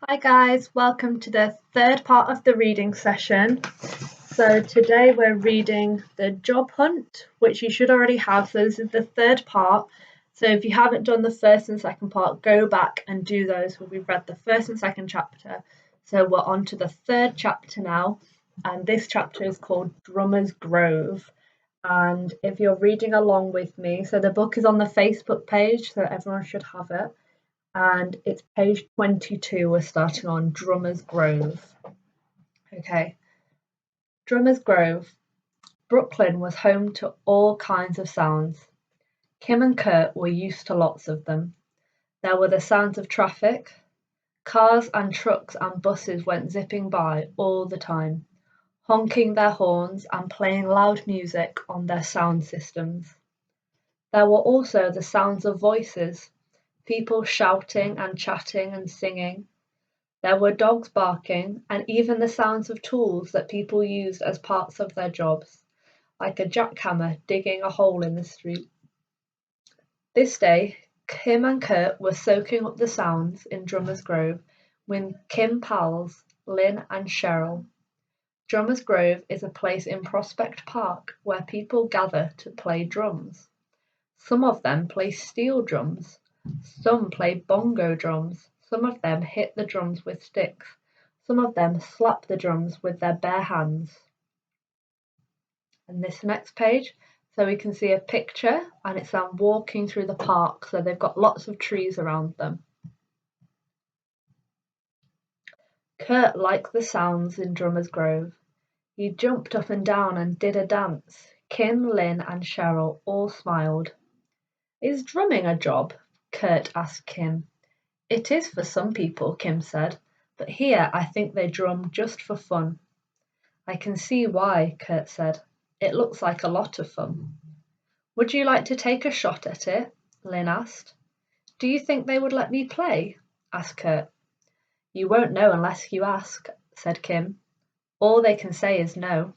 Hi guys, welcome to the third part of the reading session. So today we're reading The Job Hunt, which you should already have. So this is the third part. So if you haven't done the first and second part, go back and do those. We've read the first and second chapter. So we're on to the third chapter now. And this chapter is called Drummer's Grove. And if you're reading along with me, so the book is on the Facebook page, so everyone should have it. And it's page 22. We're starting on Drummer's Grove. Okay, Drummer's Grove. Brooklyn was home to all kinds of sounds. Kim and Kurt were used to lots of them. There were the sounds of traffic. Cars and trucks and buses went zipping by all the time, honking their horns and playing loud music on their sound systems. There were also the sounds of voices, people shouting and chatting and singing. There were dogs barking and even the sounds of tools that people used as parts of their jobs, like a jackhammer digging a hole in the street. This day, Kim and Kurt were soaking up the sounds in Drummer's Grove with Kim pals Lynn and Cheryl. Drummer's Grove is a place in Prospect Park where people gather to play drums. Some of them play steel drums. Some play bongo drums. Some of them hit the drums with sticks. Some of them slap the drums with their bare hands. And this next page, so we can see a picture and it's them walking through the park. So they've got lots of trees around them. Kurt liked the sounds in Drummer's Grove. He jumped up and down and did a dance. Kim, Lynn and Cheryl all smiled. Is drumming a job? Kurt asked Kim. It is for some people, Kim said, but here I think they drum just for fun. I can see why, Kurt said. It looks like a lot of fun. Would you like to take a shot at it? Lynn asked. Do you think they would let me play? Asked Kurt. You won't know unless you ask, said Kim. All they can say is no.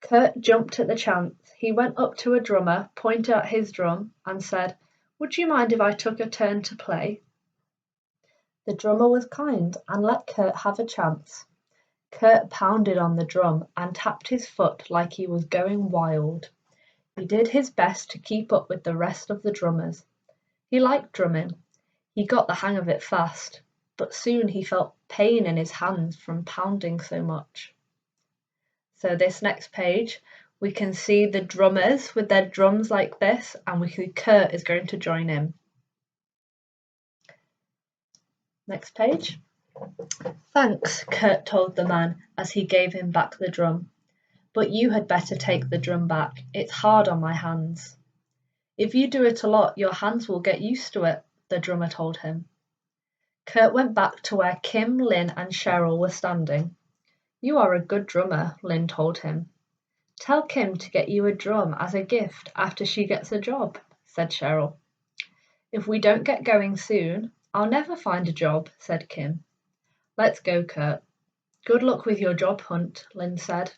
Kurt jumped at the chance. He went up to a drummer, pointed at his drum, and said, Would you mind if I took a turn to play? The drummer was kind and let Kurt have a chance. Kurt pounded on the drum and tapped his foot like he was going wild. He did his best to keep up with the rest of the drummers. He liked drumming. He got the hang of it fast, but soon he felt pain in his hands from pounding so much. So this next page, we can see the drummers with their drums like this, and we see Kurt is going to join in. Next page. Thanks, Kurt told the man as he gave him back the drum. But you had better take the drum back. It's hard on my hands. If you do it a lot, your hands will get used to it, the drummer told him. Kurt went back to where Kim, Lynn and Cheryl were standing. You are a good drummer, Lynn told him. Tell Kim to get you a drum as a gift after she gets a job, said Cheryl. If we don't get going soon, I'll never find a job, said Kim. Let's go, Kurt. Good luck with your job hunt, Lynn said.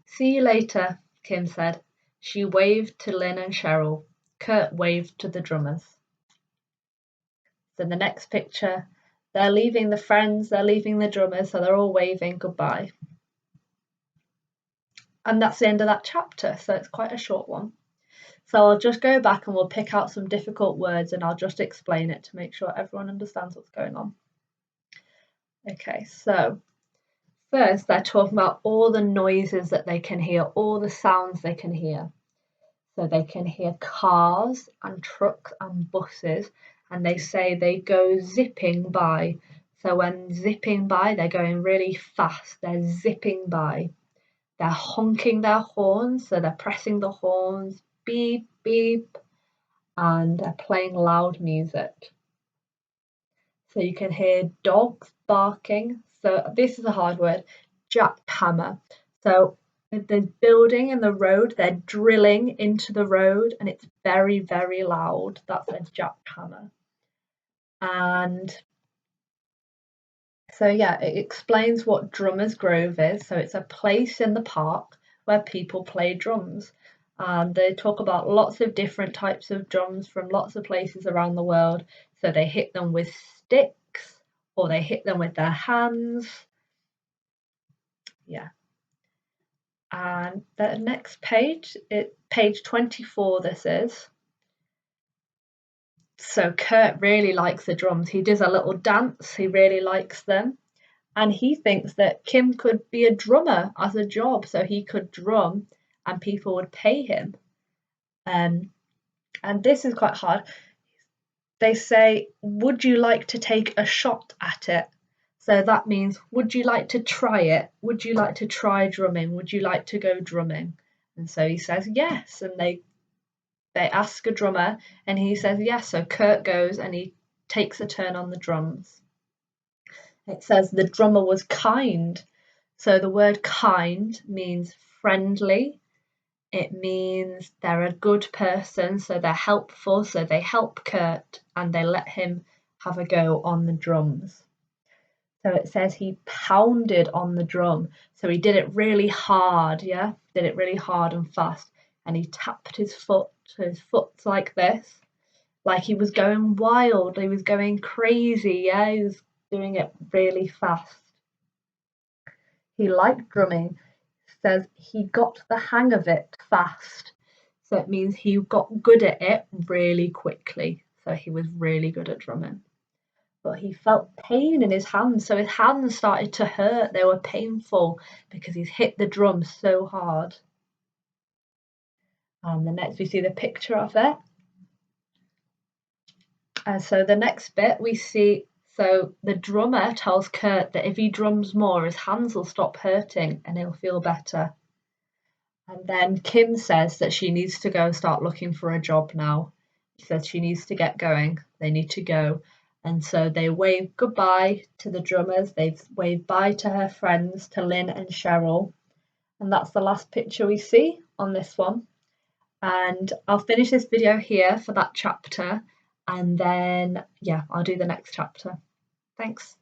See you later, Kim said. She waved to Lynn and Cheryl. Kurt waved to the drummers. Then the next picture, they're leaving the friends, they're leaving the drummers, so they're all waving goodbye. And that's the end of that chapter, so it's quite a short one. So I'll just go back and we'll pick out some difficult words and I'll just explain it to make sure everyone understands what's going on. Okay, so first they're talking about all the noises that they can hear, all the sounds they can hear. So they can hear cars and trucks and buses, and they say they go zipping by. So when zipping by, they're going really fast, they're zipping by. They're honking their horns, so they're pressing the horns, beep, beep, and they're playing loud music. So you can hear dogs barking. So this is a hard word, jackhammer. So the building and the road, they're drilling into the road and it's very, very loud. That's a jackhammer. And so yeah, it explains what Drummer's Grove is. So it's a place in the park where people play drums. They talk about lots of different types of drums from lots of places around the world. So they hit them with sticks or they hit them with their hands. Yeah. And the next page, page 24 this is. So Kurt really likes the drums. He does a little dance, he really likes them. And he thinks that Kim could be a drummer as a job, so he could drum and people would pay him. And this is quite hard. They say, would you like to take a shot at it? So that means, would you like to try it? Would you like to try drumming? Would you like to go drumming? And so he says yes, and they ask a drummer, and he says yes. So Kurt goes and he takes a turn on the drums. It says the drummer was kind. So the word kind means friendly. It means they're a good person, so they're helpful, so they help Kurt and they let him have a go on the drums. So it says he pounded on the drum. So he did it really hard, yeah? Did it really hard and fast. And he tapped his foot, his foot's like this, like he was going wild, he was going crazy, yeah? He was doing it really fast. He liked drumming. Says he got the hang of it fast. So it means he got good at it really quickly. So he was really good at drumming. But he felt pain in his hands. So his hands started to hurt. They were painful because he's hit the drum so hard. And the next we see the picture of it. And so the next bit we see, so the drummer tells Kurt that if he drums more, his hands will stop hurting and he'll feel better. And then Kim says that she needs to go start looking for a job now. She says she needs to get going. They need to go. And so they wave goodbye to the drummers. They've waved bye to her friends, to Lynn and Cheryl. And that's the last picture we see on this one. And I'll finish this video here for that chapter. And then, yeah, I'll do the next chapter. Thanks.